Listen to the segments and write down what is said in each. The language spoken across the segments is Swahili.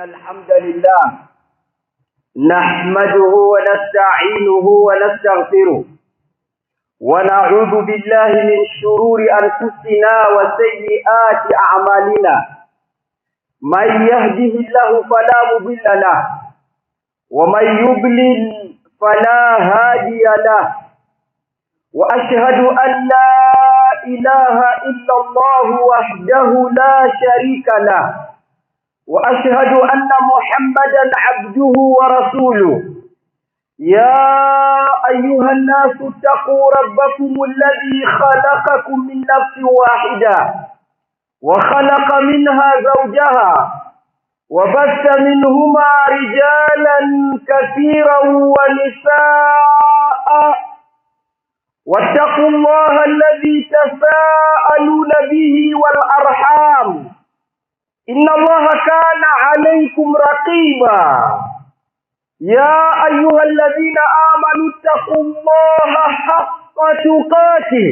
إن الحمد لله نحمده ونستعينه ونستغفره ونعوذ بالله من شرور أنفسنا وسيئات أعمالنا. من يهده الله فلا مضل له ومن يضلل فلا هادي له. وأشهد أن لا إله إلا الله وحده لا شريك له، وأشهد أن محمدا عبده ورسوله. يا أيها الناس اتقوا ربكم الذي خلقكم من نفس واحدة وخلق منها زوجها وبث منهما رجالا كثيرا ونساء. واتقوا الله الذي تساءلون به والأرحام، إن الله كان عليكم رقيبا. يا أيها الذين آمنوا اتقوا الله حق تقاته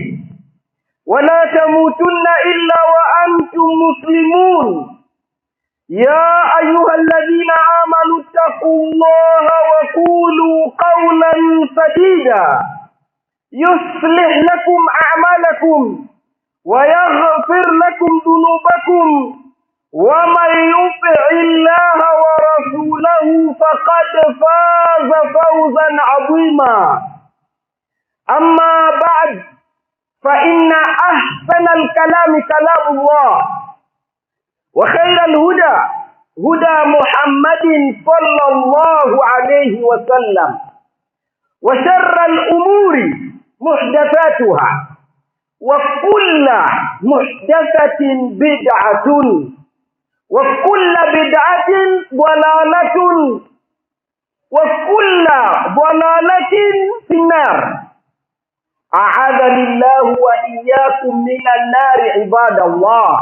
ولا تموتن إلا وأنتم مسلمون. يا أيها الذين آمنوا اتقوا الله وقولوا قولا سديدا يصلح لكم أعمالكم ويغفر لكم ذنوبكم، ومن يطع الله ورسوله فقد فاز فوزا عظيما. أما بعد، فإن أحسن الكلام كلام الله، وخير الهدى هدى محمد صلى الله عليه وسلم، وشر الأمور محدثاتها، وكل محدثة بدعة، وكل بدعة ضلالة، وكل ضلالة في النار. أعاذني الله وإياكم من النار. عباد الله،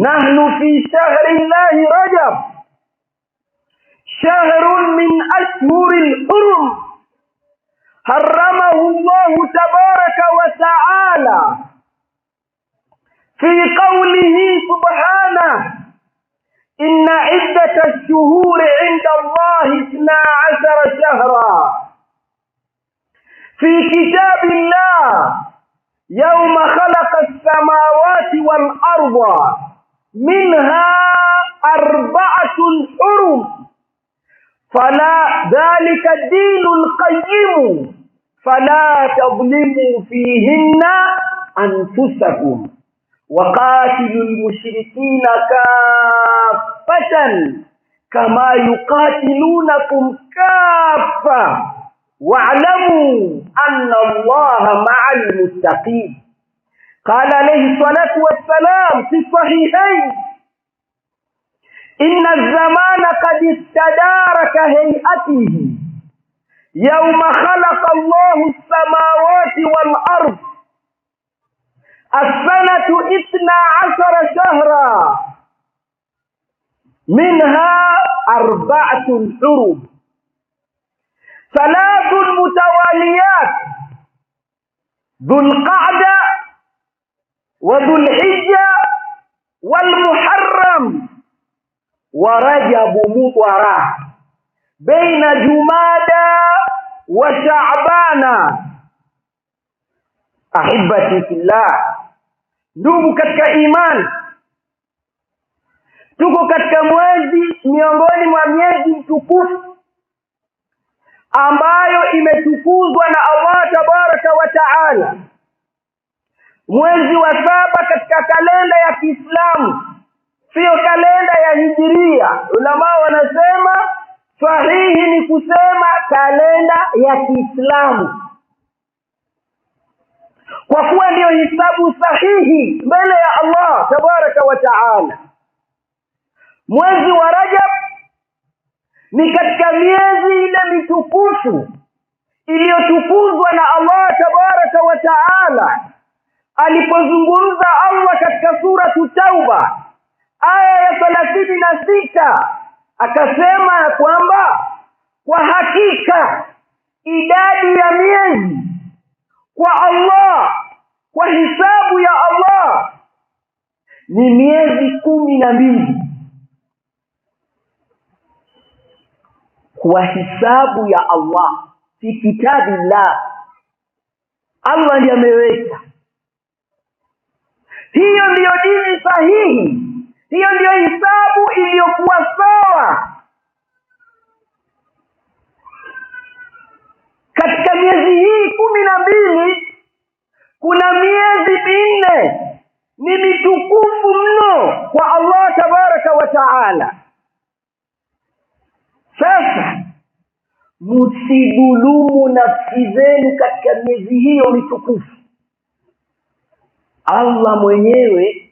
نحن في شهر الله رجب، شهر من أشهر الحرم حرمه الله تبارك وتعالى في قوله سبحانه: إن عدة الشهور عند الله 12 شهرا في كتاب الله يوم خلق السماوات والأرض منها 4 حرم، فلا ذلك الدين القيم، فلا تظلموا فيهن أنفسكم وقاتلوا المشركين كافة كما يقاتلونكم كافة واعلموا أن الله مع المتقين. قال عليه الصلاة والسلام في الصحيحين: إن الزمان قد استدار كهيئته يوم خلق الله السماوات والأرض. السنة 12 شهرا منها 4 حرم، 3 متواليات: ذو القعدة وذو الحجة والمحرم ورجب مضر، بين جمادى وشعبان. أحبتي في الله، ndugu katika imani, tuko katika mwezi miongoni mwa miezi mtukufu ambayo imetukuzwa na Allah tabaraka wa taala, mwezi wa 7 katika kalenda ya Kiislamu, sio kalenda ya Hijiria. Ulama wanasema sahihi ni kusema kalenda ya Kiislamu, kwa kuwa ndio hisabu sahihi mbele ya Allah tabaraka wa taala. Mwezi wa Rajab ni katika miezi ile mitukufu iliyotukuzwa na Allah tabaraka wa taala alipozungumza Allah katika suratu Tauba aya ya 36, akasema ya kwamba kwa hakika idadi ya miezi kwa Allah, kwa hisabu ya Allah, ni miezi 12. kwa hisabu ya Allah fi kitabillah. Allah ndiye ameweka. Hiyo ndiyo dini sahihi, hiyo ndiyo hisabu iliyokuwa sawa. Katika miezi hii 12 kuna miezi 4 ni mitukufu mno kwa Allah tabaraka wa taala. Sasa msidhulumu nafsi zenu katika miezi hiyo mitukufu. Allah mwenyewe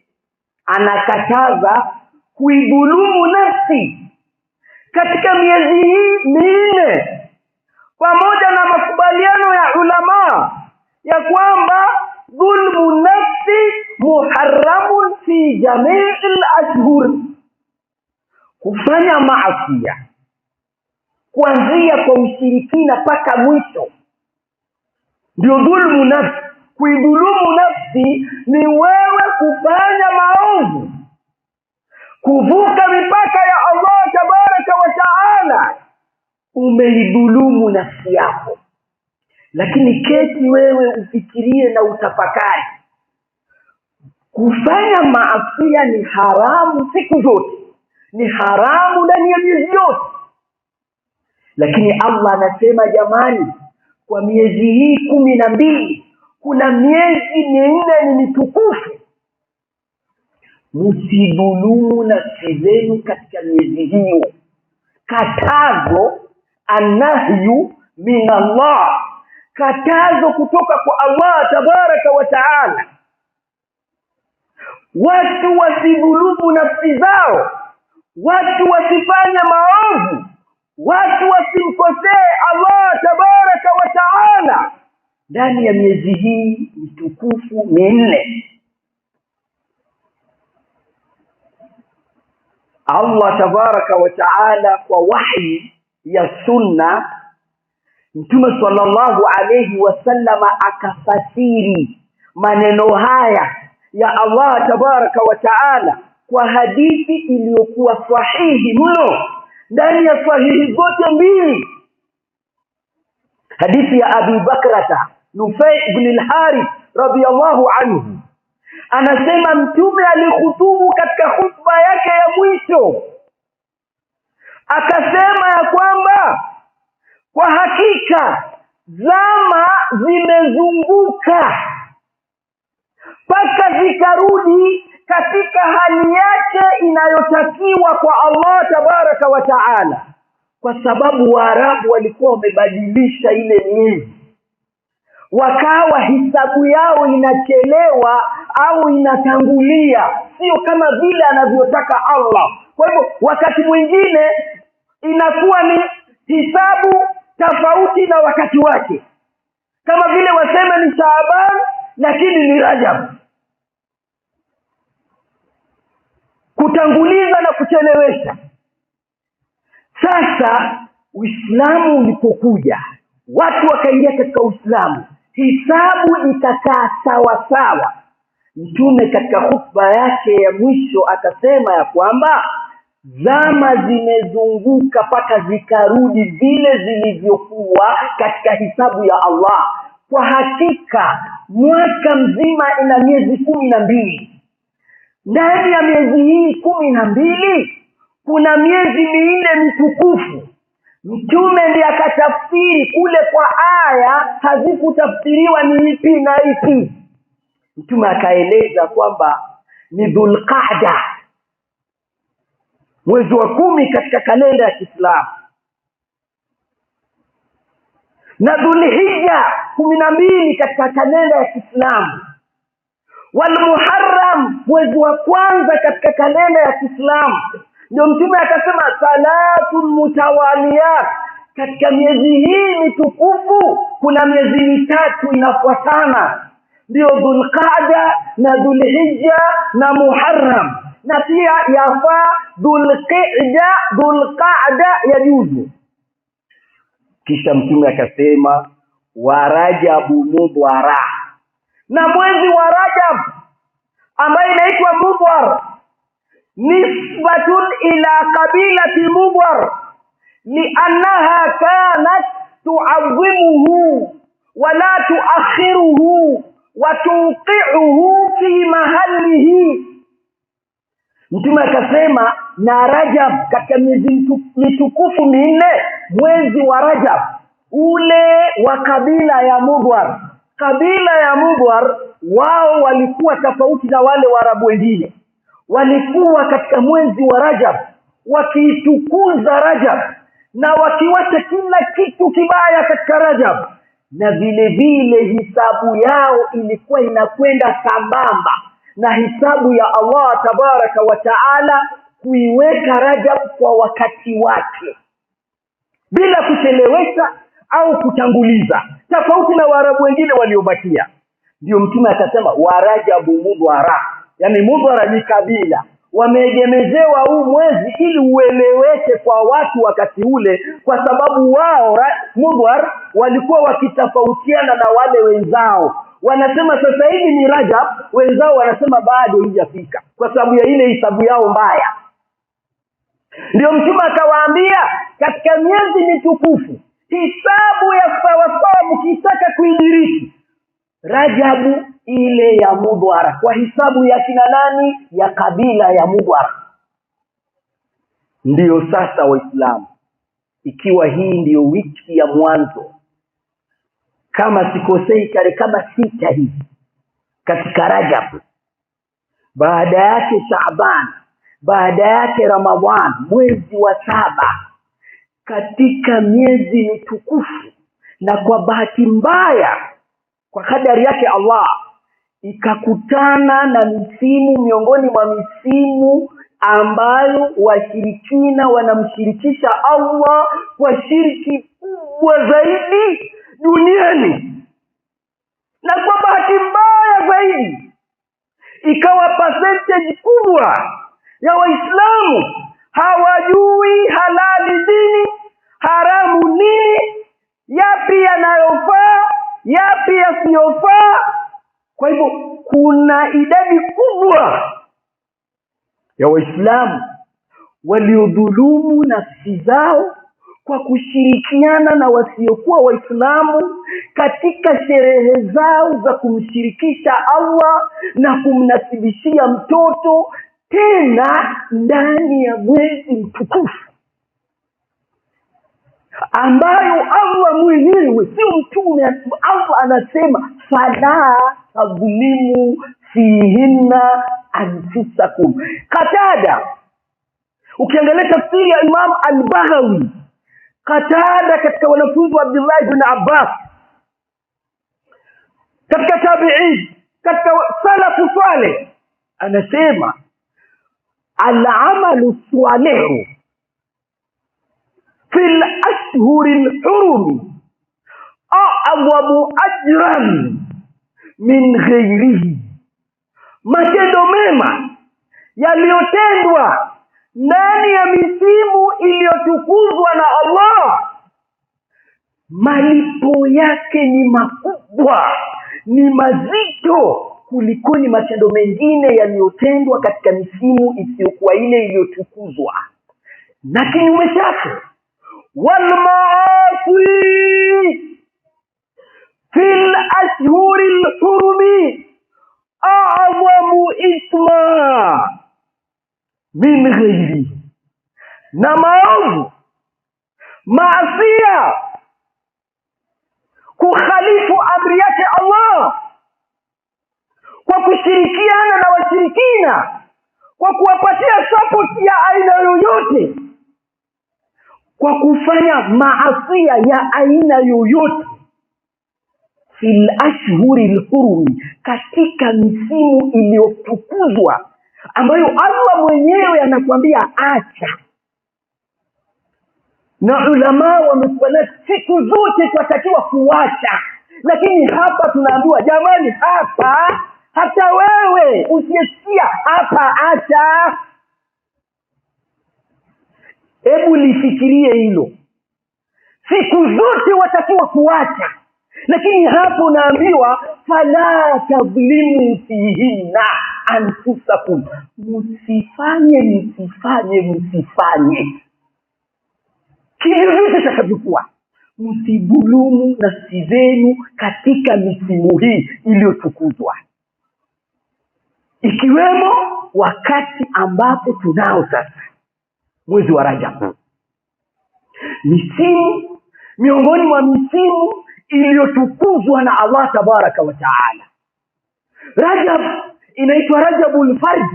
anakataza kuidhulumu nafsi katika miezi hii 4, pamoja na makubaliano ya ulama ya kwamba dhulmu nafsi muharramun fi jami'il ashhur. Kufanya maasi kuanzia kwa ushirikina mpaka mwisho ndio dhulmu nafsi. Kuidhulumu nafsi ni wewe kufanya maovu, kuvuka mipaka ya Allah tabaraka wa taala. Umeidhulumu nafsi yako. Lakini keti wewe ufikirie na utafakari, kufanya maasi ni haramu siku zote, ni haramu ndani ya miezi yote. Lakini Allah anasema jamani, kwa miezi hii 12 kuna miezi 4 ni mitukufu. Msidhulumu nafsi zenu katika miezi hiyo. Katazo, annahyu min Allah, katazo kutoka kwa Allah tabaraka wa taala. Watu wasidhulumu nafsi zao, watu wasifanye maovu, watu wasimkosee Allah tabaraka wa taala ndani ya miezi hii mitukufu 4. Allah tabaraka wa taala kwa wahi ya sunna, Mtume sallallahu alayhi wasallama akafasiri maneno haya ya Allah tabaraka wa taala kwa hadithi iliyokuwa sahihi mno ndani ya sahihi zote mbili. Hadithi ya Abi Bakrata Nufay ibn al-Harith radiyallahu anhu, anasema Mtume alihutubu katika khutba yake ya mwisho, akasema ya kwamba kwa hakika zama zimezunguka mpaka zikarudi katika hali yake inayotakiwa kwa Allah tabaraka wa taala, kwa sababu Waarabu walikuwa wamebadilisha ile miezi, wakawa hisabu yao inachelewa au inatangulia, sio kama vile anavyotaka Allah. Kwa hivyo wakati mwingine inakuwa ni hisabu tofauti na wakati wake, kama vile wasema ni Shaaban lakini ni Rajab, kutanguliza na kuchelewesha. Sasa Uislamu ulipokuja, watu wakaingia katika Uislamu, hisabu ikakaa sawa sawa. Mtume katika khutba yake ya mwisho akasema ya kwamba zama zimezunguka mpaka zikarudi vile zilivyokuwa katika hisabu ya Allah. Kwa hakika mwaka mzima ina miezi 12. Ndani ya miezi hii 12 kuna miezi 4 mitukufu. Mtume ndiye akatafsiri kule kwa aya hazikutafsiriwa ni ipi na ipi. Mtume akaeleza kwamba ni Dhulqa'da, mwezi wa 10 katika kalenda ya Kiislamu, na Dhulhijja 12 katika kalenda ya Kiislamu, wal Muharram mwezi wa 1 katika kalenda ya Kiislamu. Ndio Mtume akasema salatun mutawaliyat, katika miezi hii mitukufu kuna miezi 3 inafuatana, ndio Dhulqa'da na Dhulhijja na Muharram, na pia yafaa Dhulqa'da ya juzu. Kisha Mtume akasema wa Rajabu Mudhara, na mwezi wa Rajab ambaye inaitwa Mudhar nisbatun ila kabilati Mudhar, li'annaha kanat tu'azzimuhu wa la tu'akhiruhu wa tuqi'uhu fi mahallihi. Mtume akasema na Rajab, katika miezi mitukufu minne, mwezi wa Rajab ule wa kabila ya Mudwar. Kabila ya Mudwar wao walikuwa tofauti na wale Waarabu wengine. Walikuwa katika mwezi wa Rajab wakitukuza Rajab na wakiwacha kila kitu kibaya katika Rajab, na vile vile hisabu yao ilikuwa inakwenda sambamba na hisabu ya Allah tabaraka wa taala, kuiweka Rajab kwa wakati wake bila kuchelewesha au kutanguliza, tofauti na Waarabu wengine waliobakia. Ndio Mtume akasema wa Rajabu Mudwara, yani Mudwara ni kabila wameegemezewa huu mwezi ili ueleweke kwa watu wakati ule, kwa sababu wao Mudwar walikuwa wakitofautiana na wale wenzao. Wanasema sasa hivi ni Rajab, wenzao wanasema bado haijafika, kwa sababu ya ile hisabu yao mbaya. Ndio Mtume akawaambia katika miezi mitukufu hisabu ya sawasawa mkitaka kuidiriki Rajabu ile ya Mudwara, kwa hisabu ya kina nani? Ya kabila ya Mudwara. Ndio sasa Waislamu, ikiwa hii ndio wiki ya mwanzo, kama sikosei tarehe kama 6 hivi katika Rajab, baada yake Shaaban, baada yake Ramadhan, mwezi wa 7 katika miezi mitukufu. Na kwa bahati mbaya, kwa kadari yake Allah, ikakutana na misimu miongoni mwa misimu ambayo washirikina wanamshirikisha Allah kwa shirki kubwa zaidi duniani. Na kwa bahati mbaya zaidi, ikawa percentage kubwa ya Waislamu hawajui halali dini, haramu nini, yapi yanayofaa, yapi yasiyofaa. Kwa hivyo kuna idadi kubwa ya Waislamu waliodhulumu nafsi zao kwa kushirikiana na wasiokuwa Waislamu katika sherehe zao za kumshirikisha Allah na kumnasibishia mtoto, tena ndani ya mwezi mtukufu ambayo Allah mwenyewe, sio mtume. Allah anasema fala tadhlimu fihinna anfusakum. Qatada, ukiangalia tafsiri ya Imam al-Baghawi, Qatada katika wanafunzi wa Abdullah ibn Abbas, katika tabi'in, katika salafu saleh, anasema al-amalu salihu في الأشهر الحرم أعظم أجرا من غيره. Matendo mema yaliyotendwa ndani ya misimu iliyotukuzwa na Allah, malipo yake ni makubwa, ni mazito kuliko ni matendo mengine yaliyotendwa katika misimu isiyokuwa ile iliyotukuzwa. Na kinyume chake, والمعاصي في الأشهر الحرم أعظم إثما من غيره. na maovu, maasiya, kukhalifu amri yake Allah kwa kushirikiana na washirikina, kwa kuwapatia support ya aina yoyote, kwa kufanya maasiya ya aina yoyote, fil ashhuril hurumi, katika misimu iliyotukuzwa ambayo Allah mwenyewe anakuambia acha. Na ulama wamekubali siku zote tunatakiwa kuacha, lakini hapa tunaambiwa jamani, hapa hata wewe usiyesikia hapa acha. Hebu lifikirie hilo. Siku zote watakiwa kuacha, lakini hapo unaambiwa fala tadhlimu fihinna anfusakum, msifanye. Kivyovyote itakavyokuwa, msidhulumu nafsi zenu katika misimu hii iliyotukuzwa, ikiwemo wakati ambapo tunao sasa, mwezi wa Rajab. Misimu miongoni mwa misimu iliyotukuzwa na Allah tabaraka wa taala. Rajab inaitwa Rajabul Fard,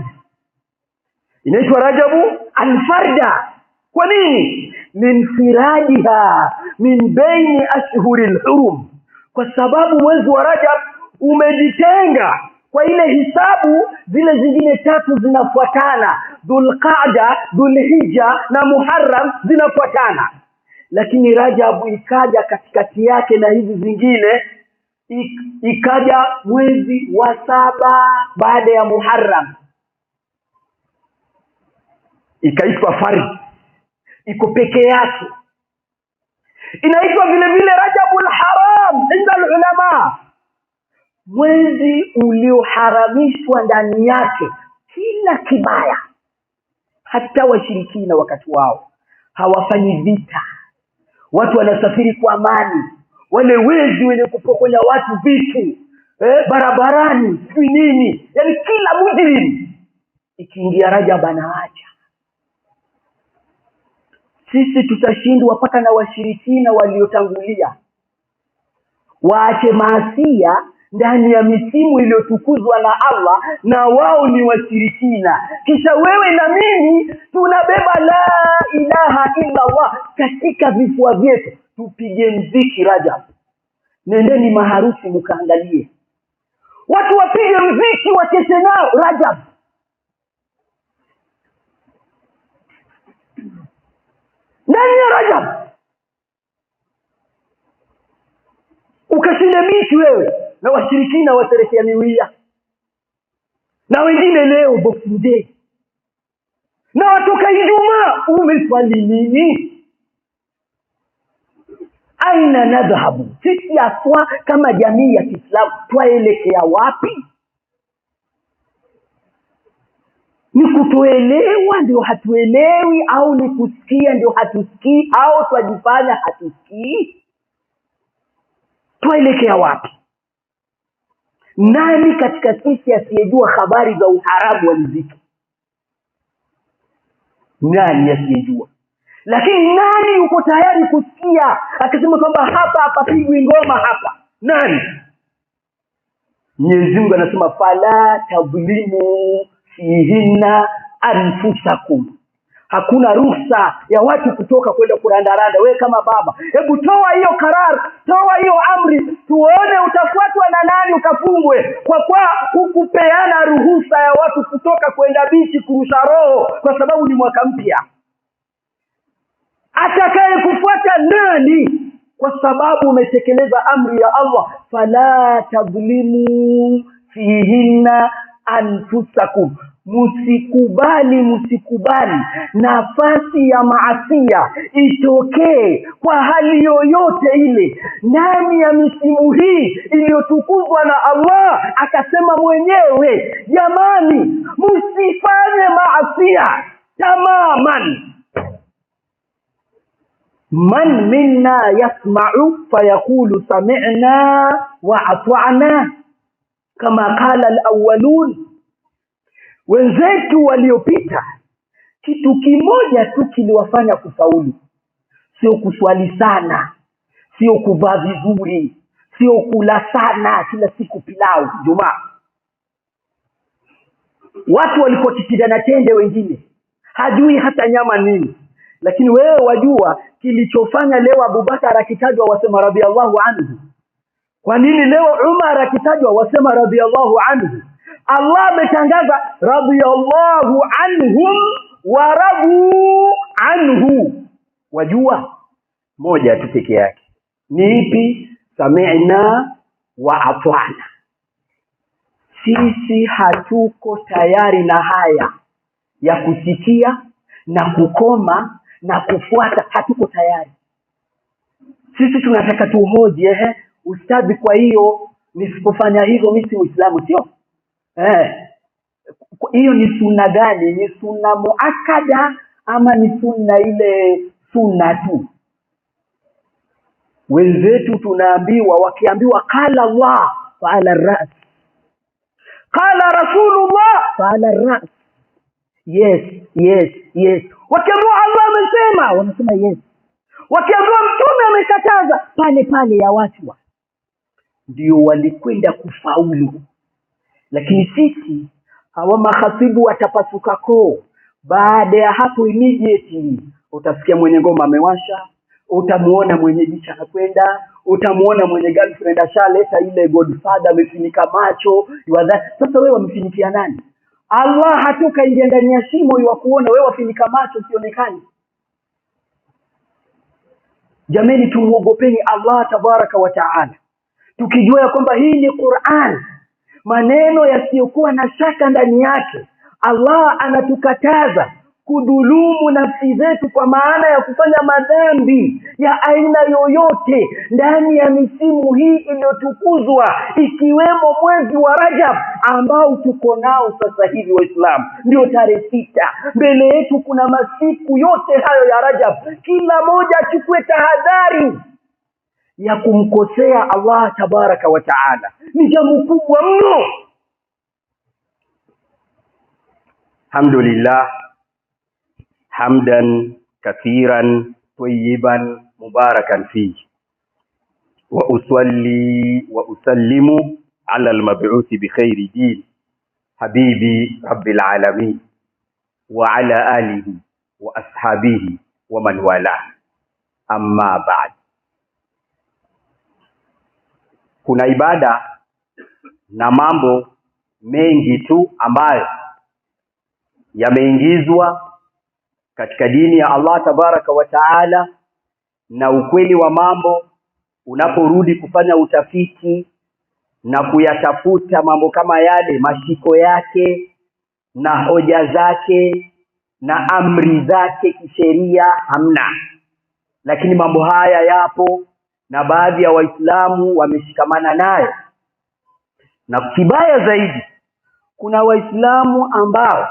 inaitwa Rajabu al-Farda. Kwa nini? Linfiradiha min baini ashhuril hurum, kwa sababu mwezi wa Rajab umejitenga kwa ile hisabu zile zingine tatu zinafuatana, Dhulqaada, Dhulhijja na Muharram zinafuatana, lakini Rajab ikaja katikati yake na hizi zingine, ikaja mwezi wa 7 baada ya Muharram, ikaitwa Fard, iko peke yake. Inaitwa vile vile Rajabul Haram inda ulama, mwezi ulioharamishwa ndani yake kila kibaya. Hata washirikina wakati wao hawafanyi vita, watu wanasafiri kwa amani. Wale wezi wenye kupokonya watu vitu barabarani, sijui nini, yani kila mujrim, ikiingia Rajab anaacha. Sisi tutashindwa mpaka na washirikina waliotangulia waache maasia ndani ya misimu iliyotukuzwa na Allah, na wao ni washirikina. Kisha wewe na mimi tunabeba la ilaha illa Allah katika vifua vyetu, tupige mziki Rajab. Nendeni maharusi mkaangalie, watu wapige mziki wacheze nao Rajab. Ndani ya Rajab ukashinda bichi wewe na washirikina waserekea miwia, na wengine leo Boxing Day, na watoka Ijumaa. Umeswali nini? Aina nadhahabu? Sisi aswa kama jamii ya Kiislamu twaelekea wapi? Ni kutoelewa ndio hatuelewi, au ni kusikia ndio hatusikii, au twajifanya hatusikii? Twaelekea wapi? Nani katika sisi asiyejua habari za uharamu wa muziki? Nani asiyejua? Lakini nani yuko tayari kusikia akisema kwamba hapa hapapigwi ngoma hapa? Nani? Mwenyezi Mungu anasema fala tadhlimu fihinna anfusakum. Hakuna ruhusa ya watu kutoka kwenda kurandaranda. Wewe kama baba, hebu toa hiyo karar, toa hiyo amri, tuone utafuatwa na nani ukafungwe, kwa hukupeana ruhusa ya watu kutoka kwenda bichi kurusha roho kwa sababu ni mwaka mpya. Atakaye kufuata nani? Kwa sababu umetekeleza amri ya Allah, fala tadhlimu fihinna anfusakum. Msikubali nafasi ya maasia itokee kwa hali yoyote ile ndani ya misimu hii iliyotukuzwa na Allah. Akasema mwenyewe, jamani, msifanye maasia tamaman. Man minna yasma'u fayaqulu sami'na wa ata'na kama qala al-awwalun. Wenzetu waliopita kitu kimoja tu kiliwafanya kufaulu, sio kuswali sana, sio kuvaa vizuri, sio kula sana kila siku pilau Jumaa. Watu walipokitidana tende, wengine hajui hata nyama nini, lakini wewe wajua kilichofanya leo Abubakar akitajwa wasema radhiallahu anhu. Kwa nini leo Umar akitajwa wasema radhiallahu anhu? Allah ametangaza radiyallahu anhum wa radu anhu. Wajua moja tu peke yake ni ipi? Sami'na wa ata'na. Sisi hatuko tayari na haya ya kusikia na kukoma na kufuata, hatuko tayari. Sisi tunataka tuhoji, ustadhi, kwa hiyo nisipofanya hivyo mimi si Muislamu, sio? Hiyo ni sunna gani? Ni sunna muakkada ama ni sunna ile sunna tu? Wenzetu tunaambiwa, wakiambiwa qala Allah fa'ala ar-ra's, qala Rasulullah fa'ala ar-ra's. Yes. Wakiambiwa Allah amesema, wanasema yes. Wakiambiwa mtume amekataza, pale ya watu ndio walikwenda kufaulu. Lakini sisi hawa makhatibu watapasuka koo. Baada ya hapo immediately utasikia mwenye ngoma amewasha, utamuona mwenye jicha anakwenda, utamuona mwenye girlfriend ashaleta ile godfather amefinika macho. Sasa wewe wamfinikia nani? Allah hatoka ingia ndani ya shimo ya kuona, wewe wafinika macho usionekane. Jamani, tumuogopeni Allah tabaraka wa taala, tukijua kwamba hii ni Qur'an, maneno yasiyokuwa na shaka ndani yake. Allah anatukataza kudhulumu nafsi zetu kwa maana ya kufanya madhambi ya aina yoyote ndani ya misimu hii iliyotukuzwa, ikiwemo mwezi wa Rajab ambao tuko nao sasa hivi. Waislamu, ndio tarehe 6. Mbele yetu kuna masiku yote hayo ya Rajab. Kila moja achukue tahadhari ya kumkosea Allah tabaraka wa taala. Ni jambo kubwa mno. Alhamdulillah, hamdan kathiran tayyiban mubarakan fihi, wa usalli wa usallimu ala al-mab'uthi bi khairi din habibi rabbil alamin wa ala alihi wa ashabihi wa man wala, amma ba'd. Kuna ibada na mambo mengi tu ambayo yameingizwa katika dini ya Allah tabaraka wa taala, na ukweli wa mambo unaporudi kufanya utafiti na kuyatafuta mambo kama yale, mashiko yake na hoja zake na amri zake kisheria hamna. Lakini mambo haya yapo na baadhi ya Waislamu wameshikamana nayo, na kibaya zaidi kuna Waislamu ambao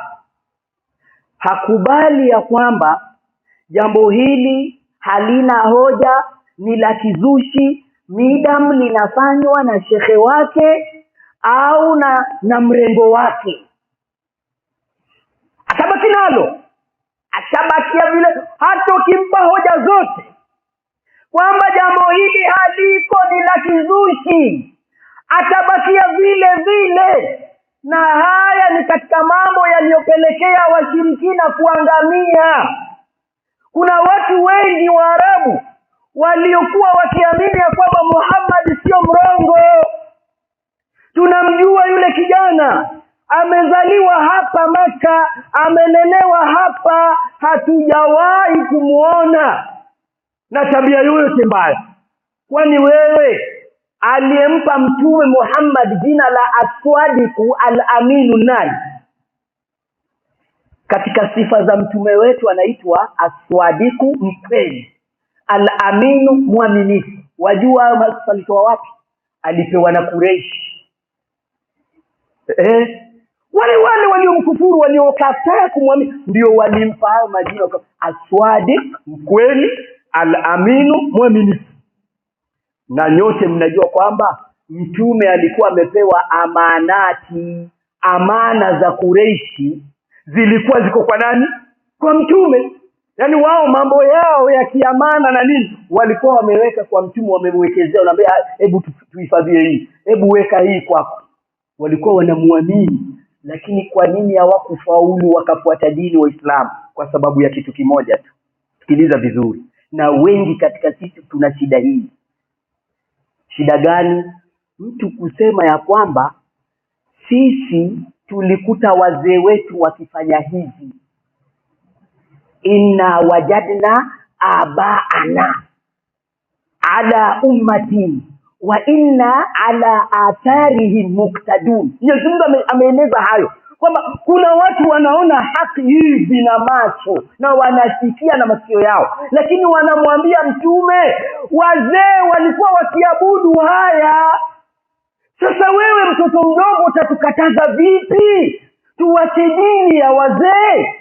hakubali ya kwamba jambo hili halina hoja, ni la kizushi, midam linafanywa na shekhe wake au na mrengo wake. Atabaki nalo, atabakia vile, hata ukimpa hoja zote kwamba jambo hili haliko, ni la kizushi, atabakia vile vile. Na haya ni katika mambo yaliyopelekea washirikina kuangamia. Kuna watu wengi wa Arabu waliokuwa wakiamini ya kwamba Muhammad sio mrongo. Tunamjua yule kijana, amezaliwa hapa Maka, amelelewa hapa, hatujawahi kumuona na tabia yoyote mbaya. Kwani wewe aliyempa Mtume Muhammad jina la Aswadiku al-Aminu nani? Katika sifa za mtume wetu anaitwa Aswadiku, mkweli, al-Aminu, mwaminifu. Wajua malitoa wapi? Alipewa na Quraysh. Wale waliomkufuru, waliokataa kumwamini, ndio walimpa hayo majina, Aswadik, mkweli, al-Aminu, mwaminifu. Na nyote mnajua kwamba mtume alikuwa amepewa amanati. Amana za Quraishi zilikuwa ziko kwa nani? Kwa mtume. Yaani wao mambo yao ya kiamana na nini walikuwa wameweka kwa mtume, wamemwekezea, wanaambia hebu tuhifadhie hii, hebu weka hii kwako. Walikuwa wanamuamini. Lakini kwa nini hawakufaulu wakafuata dini Waislamu? Kwa sababu ya kitu kimoja tu. Sikiliza vizuri. Na wengi katika sisi tuna shida hii. Shida gani? Mtu kusema ya kwamba sisi tulikuta wazee wetu wakifanya hivi, inna wajadna abaana ala ummatin wa inna ala atharihim muqtadun. Mwenyezi Mungu ameeleza hayo kwamba kuna watu wanaona haki hivi na macho na wanasikia na masikio yao, lakini wanamwambia mtume wazee walikuwa wakiabudu haya. Sasa wewe mtoto mdogo utatukataza vipi tuwache dini ya wazee?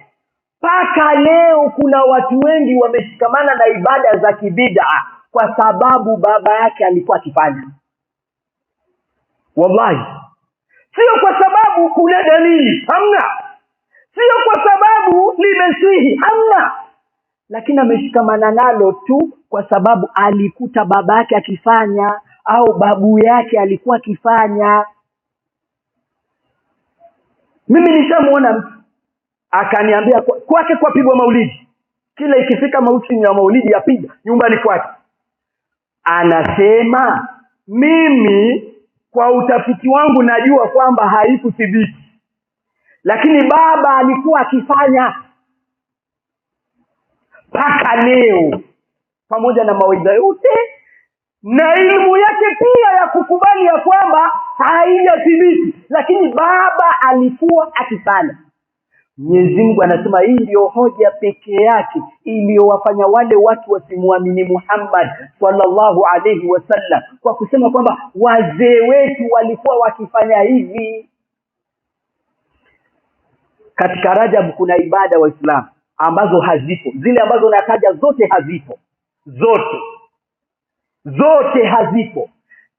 Paka leo kuna watu wengi wameshikamana na ibada za kibid'a kwa sababu baba yake alikuwa akifanya. Wallahi, sio kwa sababu kuna dalili, hamna. Sio kwa sababu limesihi, hamna. Lakini ameshikamana nalo tu kwa sababu alikuta baba yake akifanya au babu yake alikuwa akifanya. Mimi nishamuona mtu akaniambia kwake kwa pigwa maulidi. Kila ikifika mausimu ya maulidi yapiga nyumbani kwake. Anasema mimi kwa utafiti wangu najua kwamba haikuthibiti, lakini baba alikuwa akifanya mpaka leo, pamoja na mawaidha yote na elimu yake pia ya kukubali ya kwamba haijathibiti, lakini baba alikuwa akifanya. Mwenyezi Mungu anasema hii ndio hoja pekee yake iliyowafanya wale watu wasimuamini Muhammad sallallahu alayhi wasallam, kwa kusema kwamba wazee wetu walikuwa wakifanya hivi. Katika Rajab kuna ibada wa Islam ambazo hazipo, zile ambazo nataja zote hazipo, zote hazipo,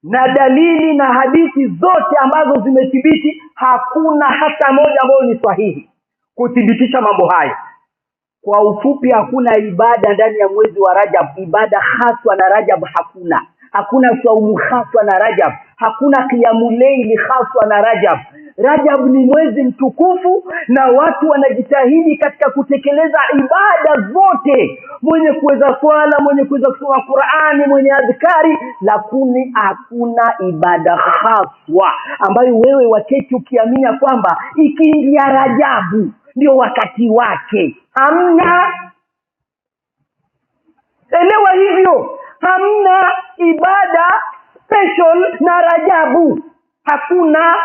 na dalili na hadithi zote ambazo zimethibiti hakuna hata moja ambayo ni sahihi kuthibitisha mambo haya. Kwa ufupi, hakuna ibada ndani ya mwezi wa Rajab, ibada haswa na Rajab hakuna saumu haswa na Rajab, hakuna qiyamul layl haswa na Rajab. Rajab ni mwezi mtukufu na watu wanajitahidi katika kutekeleza ibada zote. Mwenye kuweza swala, mwenye kuweza kusoma Qur'ani, mwenye adhkari, lakini hakuna ibada haswa ambayo wewe wakati ukiamini kwamba ikiingia Rajabu ndio wakati wake. Hamna. Elewa hivyo. Hamna ibada special na Rajabu. Hakuna.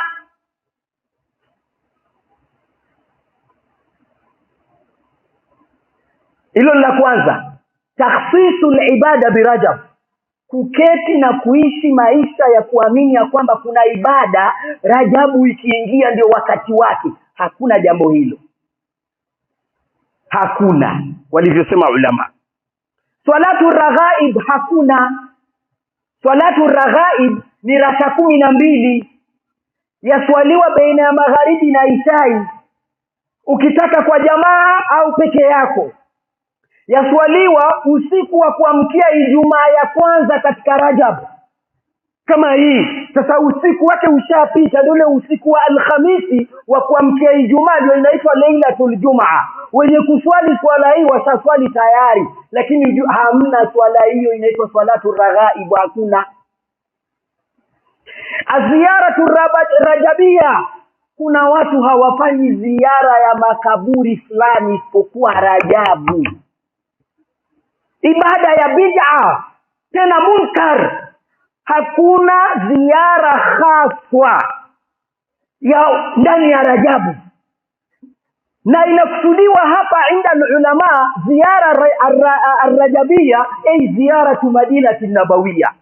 Hilo la kwanza. Takhsisul ibada bi Rajab. Kuketi na kuishi maisha ya kuamini ya kwamba kuna ibada Rajabu ikiingia ndio wakati wake. Hakuna jambo hilo. Hakuna, walivyosema ulama. Salatu raghaib hakuna. Salatu raghaib ni raka 12 yaswaliwa baina ya magharibi na ishai, ukitaka kwa jamaa au peke yako. Yaswaliwa usiku wa kuamkia Ijumaa ya kwanza katika Rajab kama hii. Sasa usiku wake ushapita, ndio usiku wa Alhamisi wa kuamkia Ijumaa ndio inaitwa Lailatul Jumaa. Wenye kuswali swala hii wasaswali tayari, lakini hamna swala hiyo inaitwa salatu raghaib, hakuna. Aziyaratu rajabia, kuna watu hawafanyi ziara ya makaburi fulani isipokuwa Rajabu. Ibada ya bid'a tena munkar. Hakuna ziara haswa ya ndani ya Rajabu, na inakusudiwa hapa inda ulama ziara ar-rajabia ay ziyaratu Madinati Nabawiyya.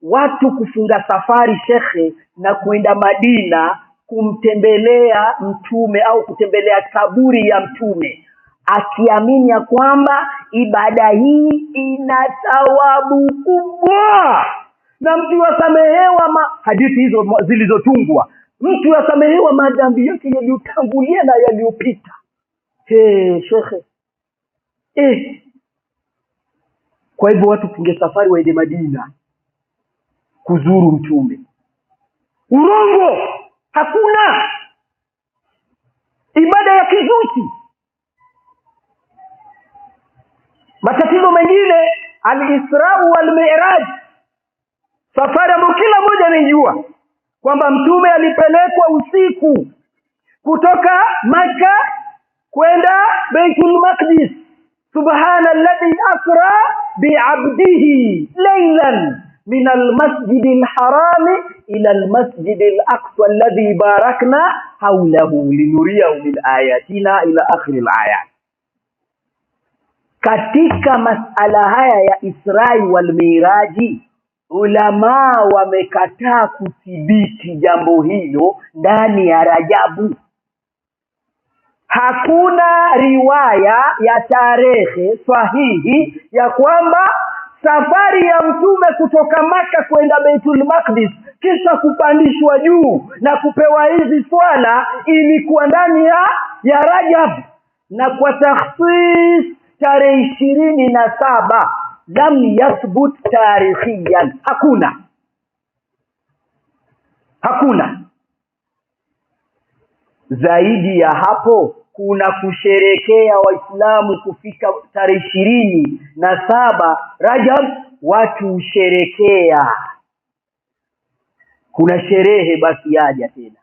Watu kufunga safari shekhe na kwenda Madina kumtembelea mtume au kutembelea kaburi ya mtume, akiamini ya kwamba ibada hii ina thawabu kubwa na mtu wasamehewa hadithi hizo zilizotungwa, mtu yasamehewa madhambi yake yaliyotangulia na yaliyopita. Shekhe. Kwa hivyo watu funge safari waende Madina kuzuru mtume. Urongo. Hakuna. Ibada ya kizushi. Matatizo mengine, al-Isra wal Mi'raj, safari ambayo kila mmoja anajua kwamba mtume alipelekwa usiku kutoka Makka kwenda Baitul Maqdis. Subhanalladhi asra bi'abdihi laylan min al-masjid al-haram ila al-masjid al-aqsa alladhi barakna hawlahu linuriyahu min ayatina ila akhir al-ayat. Katika masala haya ya Israi wal Miraji, ulama wamekataa kuthibiti jambo hilo ndani ya Rajabu. Hakuna riwaya ya tarehe sahihi ya kwamba safari ya mtume kutoka Maka kwenda Baitul Maqdis kisha kupandishwa juu na kupewa hizi swala ilikuwa ndani ya Rajab, na kwa takhsis tarehe 27 lam yathbut tarikhiyan. Hakuna zaidi ya hapo. Kuna kusherekea Waislamu kufika tarehe 27 Rajab, watu usherekea, kuna sherehe basi yaja tena.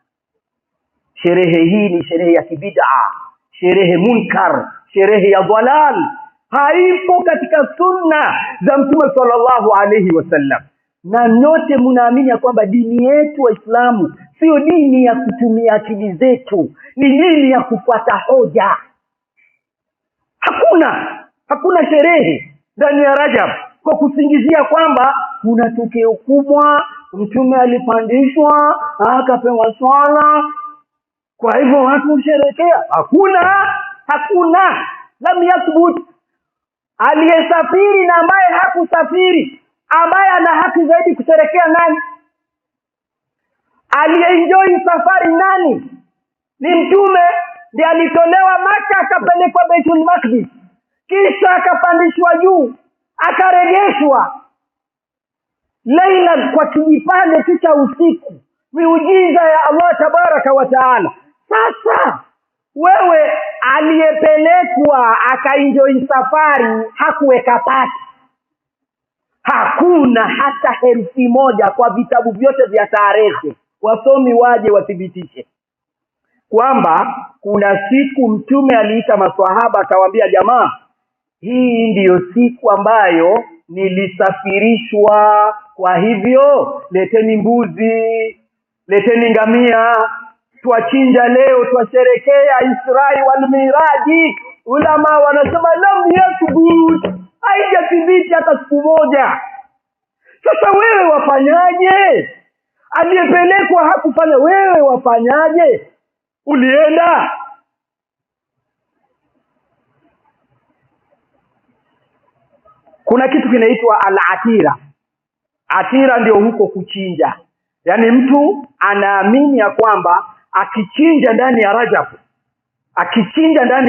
Sherehe hii ni sherehe ya kibid'a, sherehe munkar, sherehe ya dhalal, haipo katika sunna za Mtume sallallahu alayhi wasallam. Na nyote mnaamini kwamba dini yetu Waislamu sio dini ya kutumia akili zetu, ni dini ya kufuata hoja. Hakuna sherehe ndani ya Rajab kwa kusingizia kwamba kuna tukio kubwa, mtume alipandishwa akapewa swala, kwa hivyo watu usherekea. Hakuna. Lam yathbut. Aliyesafiri na ambaye hakusafiri, ambaye ana haki zaidi kusherekea nani? Aliyeenjoy safari nani? Ni mtume. Ndiye alitolewa Maka akapelekwa Baitul Maqdis, kisha akapandishwa juu, akarejeshwa Laila kwa kijipande tu cha usiku, miujiza ya Allah tabaraka wa taala. Sasa wewe aliyepelekwa akaenjoy safari hakuweka pati, hakuna hata herufi moja kwa vitabu vyote vya tarehe, wasomi waje wathibitishe kwamba kuna siku mtume aliita maswahaba akawaambia, jamaa, hii ndiyo siku ambayo nilisafirishwa, kwa hivyo leteni mbuzi, leteni ngamia, tuachinja leo, tuasherekea Isra wal Miraji. Ulama wanasema lam yathbut, haijathibiti hata siku moja. Sasa wewe wafanyaje? Aliyepelekwa hakufanya, wewe wafanyaje? Ulienda. Kuna kitu kinaitwa al-atira. Atira ndio huko kuchinja. Yaani mtu anaamini ya kwamba akichinja ndani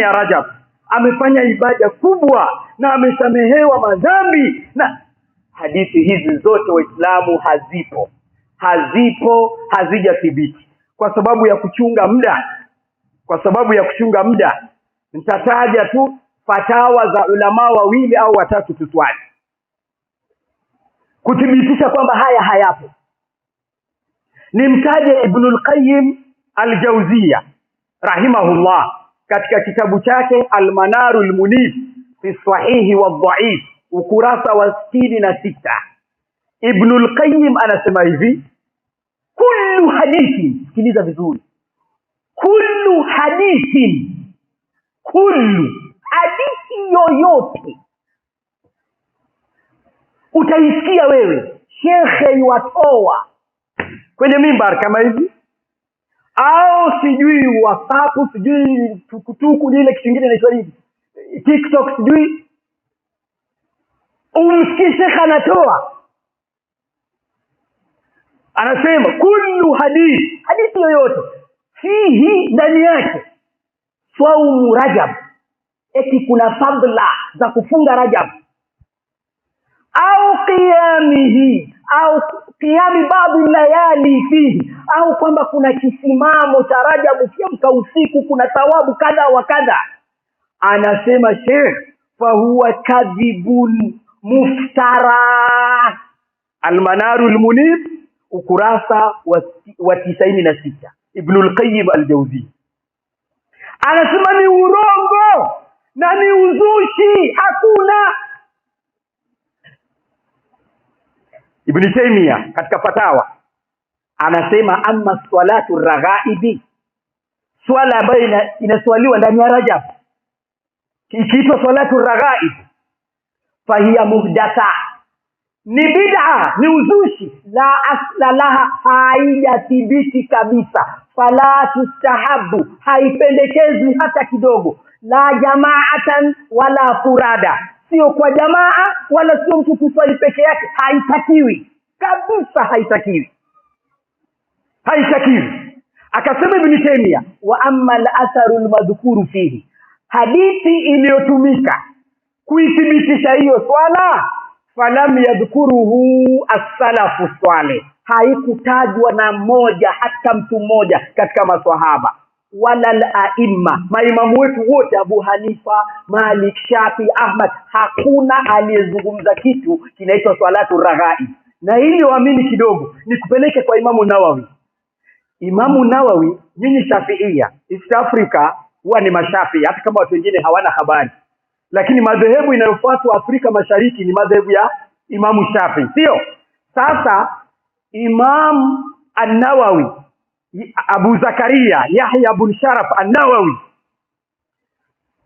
ya Rajab amefanya ibada kubwa na amesamehewa madhambi. Na hadithi hizi zote Waislamu hazijathibiti kwa sababu ya kuchunga muda. Nitataja tu fatawa za ulama wawili au watatu tuswali kuthibitisha kwamba haya hayapo. Nimtaje Ibnul Qayyim al-Jawziyya rahimahullah katika kitabu chake Al-Manarul Munif fi Sahihi wa Dhaif, ukurasa wa 66. Ibnul Qayyim anasema hivi, kullu hadithi, sikiliza vizuri, kullu hadithi yoyote utaisikia wewe shekhe yuatoa kwenye mimbar kama hivi, au sijui WhatsApp, sijui tukutuku ile kitu kingine inaitwa nini, TikTok, sijui, umsikie shekhe anatoa, anasema kullu hadithi yoyote fihi, ndani yake saumu Rajab, eti kuna fadla za kufunga Rajab, au qiyamihi, au qiyami baadhi layali fihi, au kwamba kuna kisimamo cha Rajab, kiamka usiku kuna thawabu kadha wa kadha. Anasema Sheikh, fa huwa kadhibun muftara. Al-Manarul Munif ukurasa wa 96, Ibnul Qayyim al-Jawziyya anasema ni urongo na ni uzushi, hakuna. Ibn Taymiyyah katika fatawa anasema, amma salatu raghaibi, swala ambayo inaswaliwa ndani ya Rajab ikiitwa salatu raghaib, fahiya muhdatha, ni bid'a, ni uzushi, la asla laha, haijathibiti kabisa, fala tustahabu, haipendekezwi hata kidogo, la jamaatan wala furada, sio kwa jamaa wala sio mtu kuswali peke yake. Haitakiwi kabisa, haitakiwi. Akasema Ibn Taymiyyah, wa amma al-atharu al-madhkuru fihi, hadithi iliyotumika kuithibitisha hiyo swala, falam yadhkuruhu as-salafu salih, haikutajwa na mmoja, hata mtu mmoja katika maswahaba, wala al-aimma, maimamu wetu wote, Abu Hanifa, Malik, Shafi, Ahmad, hakuna aliyezungumza kitu kinaitwa salatu raghaib. Na ili uamini kidogo nikupeleke kwa Imamu Nawawi. Imamu Nawawi, nyinyi Shafiia East Africa huwa ni mashafi, hata kama watu wengine hawana habari, lakini madhehebu inayofuatwa Afrika Mashariki ni madhehebu ya Imamu Shafi, sio? Sasa Imam An-Nawawi, Abu Zakaria Yahya ibn Sharaf An-Nawawi,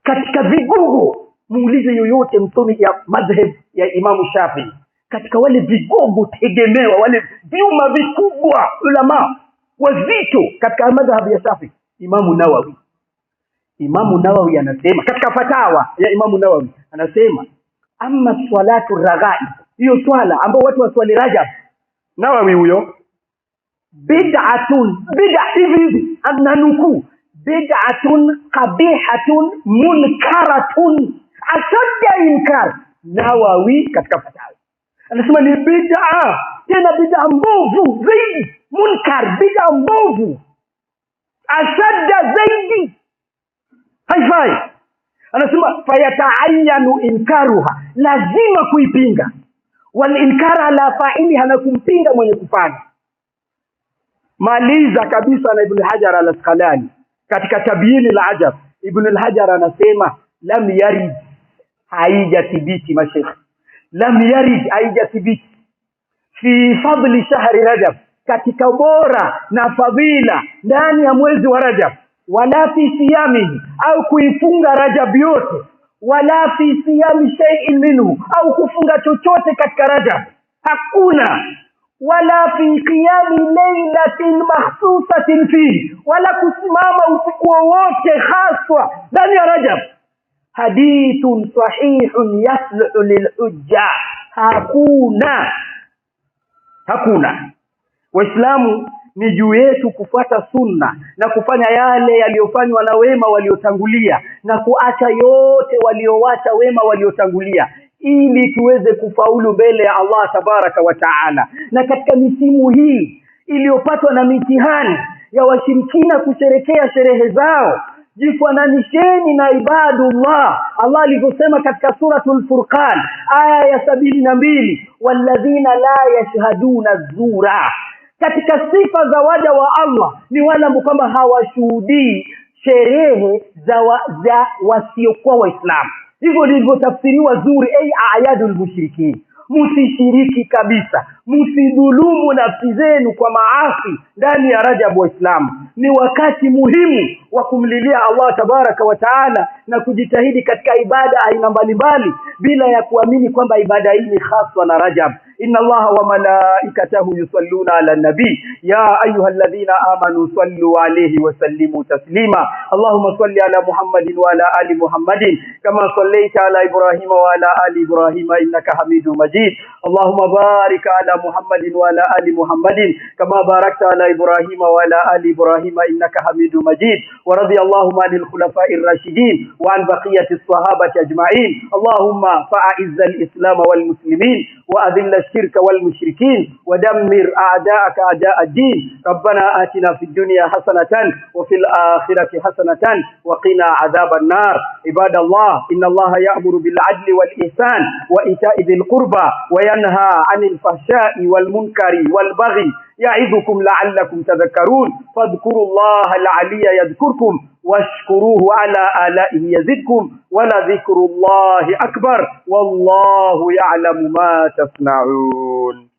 katika vigogo, muulize yoyote msomi ya madhehebu ya Imamu Shafi, katika wale vigogo tegemewa, wale vyuma vikubwa, ulama wazito katika madhhabu ya Shafi, Imamu Nawawi anasema katika fatawa ya Imamu Nawawi, anasema amma salatu raghaib, hiyo swala ambao watu waswali Rajab, Nawawi huyo, bid'atun, hivi ananuku, bid'atun qabihatun munkaratun ashadda inkar. Nawawi katika fatawa anasema ni bid'a, tena bid'a mbovu zaidi, munkar, bid'a mbovu ashadda zaidi, haifai. Anasema fayata'ayyanu inkaruha, lazima kuipinga, wal inkara la fa'ili, hana kumpinga mwenye kufanya. Maliza kabisa na Ibn Hajar al-Asqalani katika Tabyin al-Ajab. Ibn al-Hajar anasema lam yarid, haijathibiti mashayikh, lam yarid, haijathibiti fi fadli shahri Rajab, katika bora na fadhila ndani ya mwezi wa Rajab, wala fi siyamihi, au kuifunga Rajab yote, wala fi siyami shay'in minhu, au kufunga chochote katika Rajab, hakuna. Wala fi qiyami laylatin mahsusatin fihi, wala kusimama usiku wote haswa ndani ya Rajab. Hadithun sahihun yasluhu lilhujja, hakuna. Waislamu, ni juu yetu kufuata sunna na kufanya yale yaliyofanywa na wema waliotangulia, na kuacha yote waliowacha wema waliotangulia, ili tuweze kufaulu mbele ya Allah tabaraka wa taala. Na katika misimu hii iliyopatwa na mitihani ya washirikina kusherekea sherehe zao, jifananisheni na ibadullah. Allah alivyosema katika suratul Furqan aya ya 72, walladhina la yashhaduna zura. Katika sifa za waja wa Allah ni wale ambao kwamba hawashuhudii sherehe za wasiokuwa Waislamu. Hivyo ndivyo tafsiriwa zuri, ayadul mushrikin. Msishiriki kabisa, msidhulumu nafsi zenu kwa maasi ndani ya Rajab. Waislamu, ni wakati muhimu wa kumlilia Allah tabaraka wa taala na kujitahidi katika ibada aina mbalimbali, bila ya kuamini kwamba ibada hii ni haswa na Rajab. Inna Allaha wa malaikatahu yusalluna ala nabi ya ayyuhalladhina amanu sallu alayhi wa sallimu taslima. Allahumma salli ala Muhammadin wa ala ali Muhammadin kama sallaita ala Ibrahim wa ala ali Ibrahim innaka Hamidum Majid. Allahumma barik ala Muhammadin wa ala ali Muhammadin kama barakta ala Ibrahim wa ala ali Ibrahim innaka Hamidum Majid. Wa radiyallahu anil khulafa'ir rashidin wa an baqiyati as-sahabati ajma'in. Allahumma fa'izz al-islam wal muslimin wa adhill الشرك والمشركين ودمر أعداءك أعداء الدين. ربنا آتنا في الدنيا حسنة وفي الآخرة حسنة وقنا عذاب النار. عباد الله، إن الله يأمر بالعدل والإحسان وإيتاء ذي القربى وينهى عن الفحشاء والمنكر والبغي يعظكم لعلكم تذكرون. فاذكروا الله العلي يذكركم واشكروه على آلائه يزدكم ولذكر الله أكبر والله يعلم ما تصنعون.